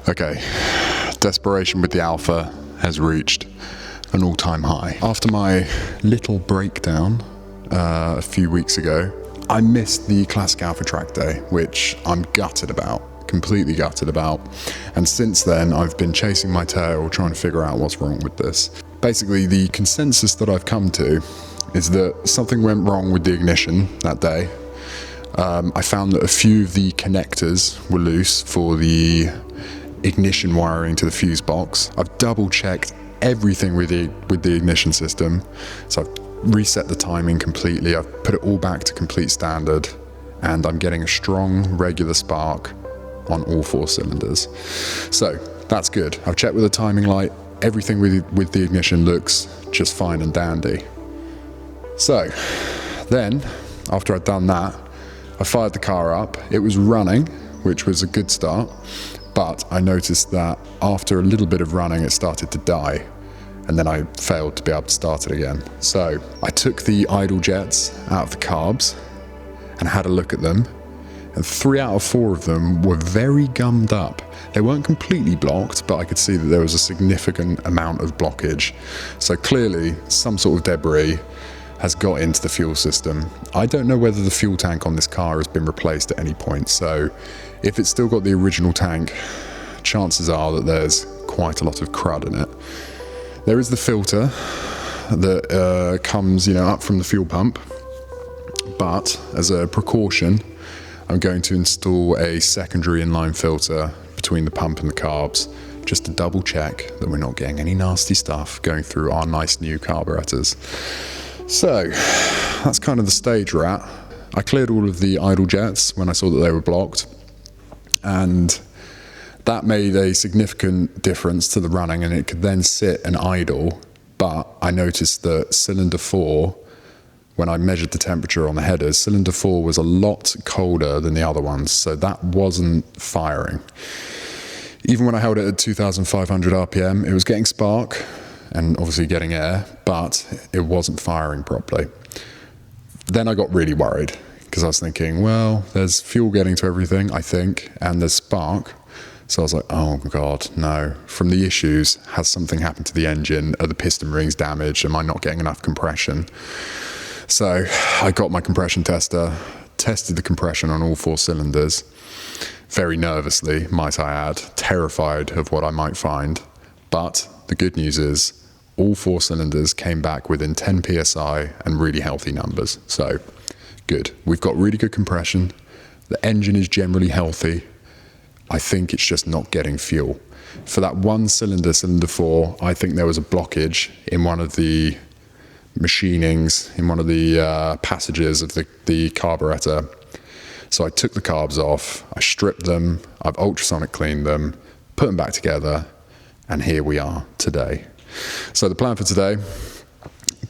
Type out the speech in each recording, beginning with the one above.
Okay, desperation with the Alfa has reached an all-time high. After my little breakdown a few weeks ago, I missed the classic Alfa track day, which I'm gutted about, completely gutted about. And since then, I've been chasing my tail, trying to figure out what's wrong with this. Basically, the consensus that I've come to is that something went wrong with the ignition that day. I found that a few of the connectors were loose for the ignition wiring to the fuse box. I've double checked everything with the ignition system. So I've reset the timing completely. I've put it all back to complete standard, and I'm getting a strong regular spark on all 4 cylinders. So that's good. I've checked with the timing light. Everything with the ignition looks just fine and dandy. So then, after I'd done that, I fired the car up. It was running, which was a good start, but I noticed that after a little bit of running, it started to die, and then I failed to be able to start it again. So I took the idle jets out of the carbs and had a look at them, and 3 out of 4 of them were very gummed up. They weren't completely blocked, but I could see that there was a significant amount of blockage. So clearly, some sort of debris has got into the fuel system. I don't know whether the fuel tank on this car has been replaced at any point, so if it's still got the original tank, chances are that there's quite a lot of crud in it. There is the filter that comes, up from the fuel pump, but as a precaution, I'm going to install a secondary inline filter between the pump and the carbs, just to double check that we're not getting any nasty stuff going through our nice new carburetors. So that's kind of the stage we're at. I cleared all of the idle jets when I saw that they were blocked, and that made a significant difference to the running, and it could then sit and idle. But I noticed that cylinder 4, when I measured the temperature on the headers, cylinder 4 was a lot colder than the other ones, so that wasn't firing. Even when I held it at 2,500 RPM, it was getting spark and obviously getting air, but it wasn't firing properly. Then I got really worried, because I was thinking, well, there's fuel getting to everything, I think, and there's spark. So I was like, oh God, no. From the issues, has something happened to the engine? Are the piston rings damaged? Am I not getting enough compression? So I got my compression tester, tested the compression on all 4 cylinders, very nervously, might I add, terrified of what I might find. But the good news is, all 4 cylinders came back within 10 psi and really healthy numbers. So good. We've got really good compression. The engine is generally healthy. I think it's just not getting fuel. For that one cylinder, cylinder 4, I think there was a blockage in one of the machinings, in one of the passages of the carburetor. So I took the carbs off, I stripped them, I've ultrasonic cleaned them, put them back together, and here we are today. So the plan for today,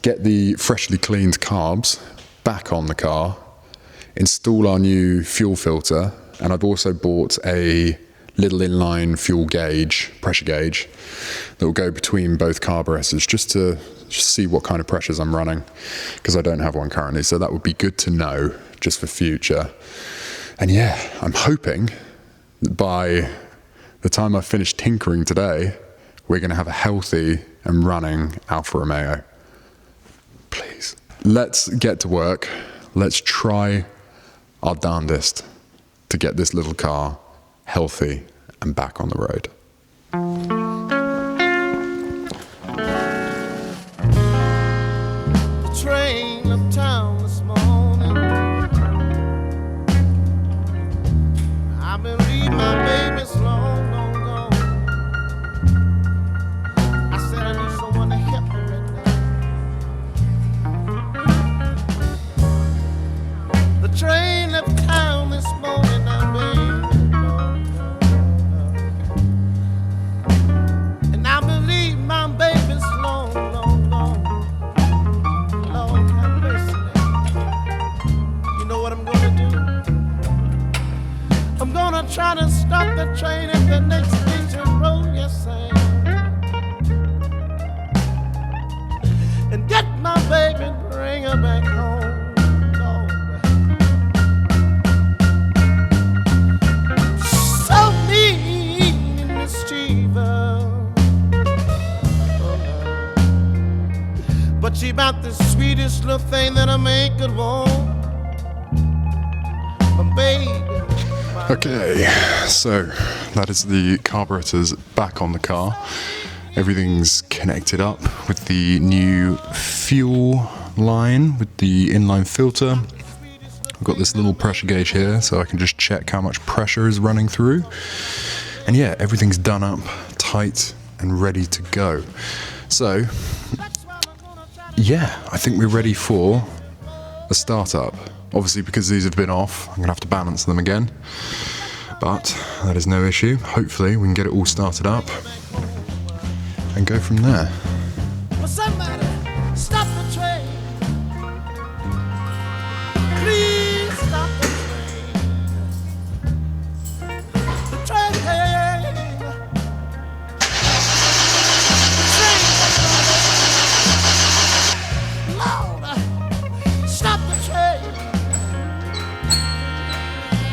get the freshly cleaned carbs back on the car, install our new fuel filter, and I've also bought a little inline fuel gauge, pressure gauge, that will go between both carburetors just to see what kind of pressures I'm running, because I don't have one currently, so that would be good to know just for future. And yeah, I'm hoping that by the time I've finished tinkering today, we're going to have a healthy and running Alfa Romeo. Please. Let's get to work. Let's try our darndest to get this little car healthy and back on the road. The train left town this morning. I've been leaving my baby's long, long gone. I said I need someone to help me right now. The train left town this morning, now, baby. And I believe my baby's long, long, long. Lord have mercy. You know what I'm gonna do? I'm gonna try to stop the train at the next station road, yes I am. And get my baby, bring her back home. So mean in this She about the sweetest little thing that a man could want. But baby. Okay, so that is the carburetors back on the car. Everything's connected up with the new fuel line with the inline filter. I've got this little pressure gauge here so I can just check how much pressure is running through. And yeah, everything's done up, tight and ready to go. So yeah, I think we're ready for a startup. Obviously, because these have been off, I'm gonna have to balance them again, but that is no issue. Hopefully we can get it all started up and go from there. Well, somebody stop the train. Please stop the train. The train. Lord, stop the train.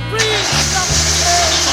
Please stop the train.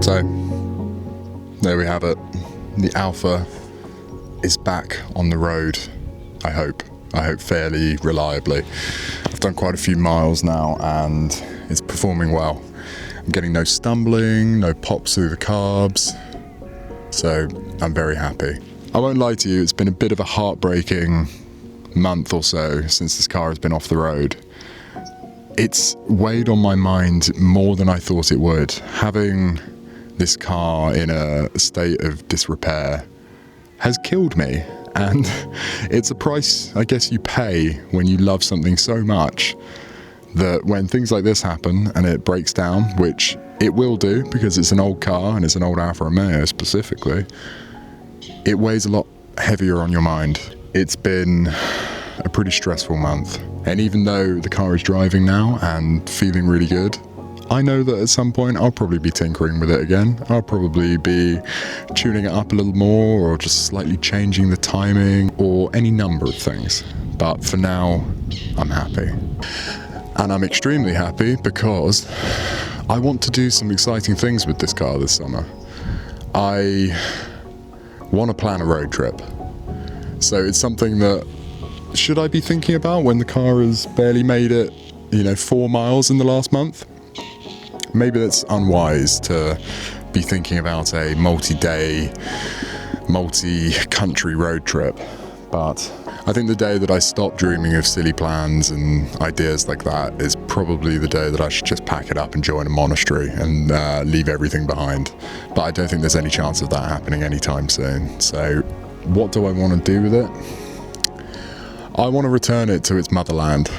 So, there we have it. The Alfa is back on the road, I hope fairly reliably. I've done quite a few miles now and it's performing well. I'm getting no stumbling, no pops through the carbs, so I'm very happy. I won't lie to you, it's been a bit of a heartbreaking month or so since this car has been off the road. It's weighed on my mind more than I thought it would. Having this car in a state of disrepair has killed me, and it's a price I guess you pay when you love something so much that when things like this happen and it breaks down, which it will do because it's an old car and it's an old Alfa Romeo specifically, it weighs a lot heavier on your mind. It's been a pretty stressful month, and even though the car is driving now and feeling really good, I know that at some point I'll probably be tinkering with it again. I'll probably be tuning it up a little more or just slightly changing the timing or any number of things. But for now, I'm happy. And I'm extremely happy because I want to do some exciting things with this car this summer. I want to plan a road trip. So it's something that, should I be thinking about when the car has barely made it, 4 miles in the last month? Maybe that's unwise to be thinking about a multi-day, multi-country road trip, but I think the day that I stop dreaming of silly plans and ideas like that is probably the day that I should just pack it up and join a monastery and leave everything behind. But I don't think there's any chance of that happening anytime soon. So what do I want to do with it? I want to return it to its motherland.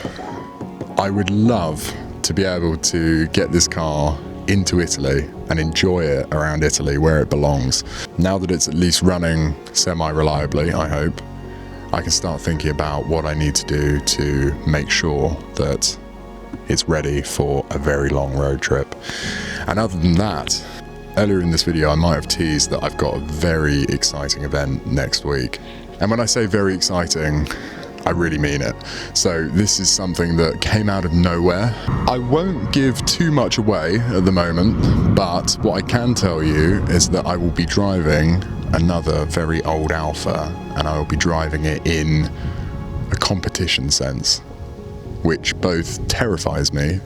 I would love to be able to get this car into Italy and enjoy it around Italy where it belongs. Now that it's at least running semi-reliably, I hope, I can start thinking about what I need to do to make sure that it's ready for a very long road trip. And other than that, earlier in this video I might have teased that I've got a very exciting event next week. And when I say very exciting, I really mean it. So this is something that came out of nowhere. I won't give too much away at the moment, but what I can tell you is that I will be driving another very old Alfa, and I will be driving it in a competition sense, which both terrifies me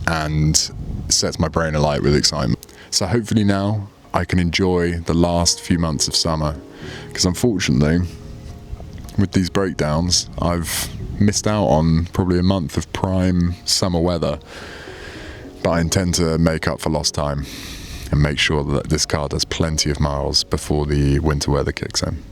and sets my brain alight with excitement. So hopefully now I can enjoy the last few months of summer, because unfortunately, with these breakdowns, I've missed out on probably a month of prime summer weather. But I intend to make up for lost time and make sure that this car does plenty of miles before the winter weather kicks in.